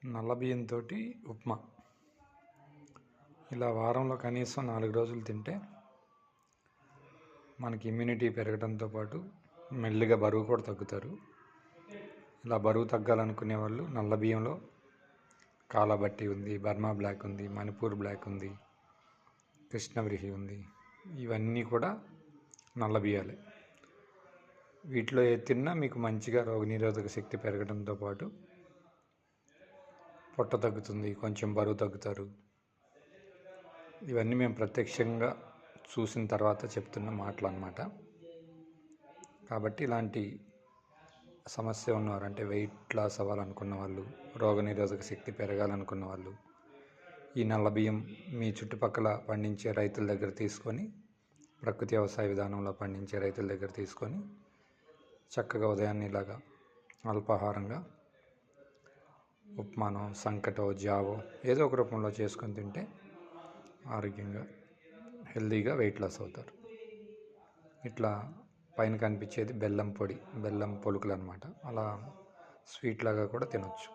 నల్ల బియ్యంతో ఉప్మా ఇలా వారంలో కనీసం 4 రోజులు తింటే మనకి ఇమ్యూనిటీ పెరగడంతో పాటు మెల్లిగా బరువు కూడా తగ్గుతారు. ఇలా బరువు తగ్గాలనుకునే వాళ్ళు నల్ల బియ్యంలో కాలాబట్టి ఉంది, బర్మా బ్లాక్ ఉంది, మణిపూర్ బ్లాక్ ఉంది, కృష్ణవ్రిహి ఉంది. ఇవన్నీ కూడా నల్ల బియ్యాలే. వీటిలో ఏది తిన్నా మీకు మంచిగా రోగనిరోధక శక్తి పెరగడంతో పాటు పొట్ట తగ్గుతుంది, కొంచెం బరువు తగ్గుతారు. ఇవన్నీ మేము ప్రత్యక్షంగా చూసిన తర్వాత చెప్తున్న మాటలు అన్నమాట. కాబట్టి ఇలాంటి సమస్య ఉన్నవారు, అంటే వెయిట్ లాస్ అవ్వాలనుకున్న వాళ్ళు, రోగనిరోధక శక్తి పెరగాలనుకున్న వాళ్ళు ఈ నల్ల బియ్యం మీ చుట్టుపక్కల పండించే రైతుల దగ్గర తీసుకొని, ప్రకృతి వ్యవసాయ విధానంలో పండించే రైతుల దగ్గర తీసుకొని చక్కగా ఉదయాన్నే ఇలాగా అల్పాహారంగా ఉప్మానో, సంకటో, జావో ఏదో ఒక రూపంలో చేసుకొని తింటే ఆరోగ్యంగా హెల్తీగా వెయిట్ లాస్ అవుతారు. ఇట్లా పైన కనిపించేది బెల్లం పొడి, బెల్లం పొలుకులు అన్నమాట. అలా స్వీట్ లాగా కూడా తినొచ్చు.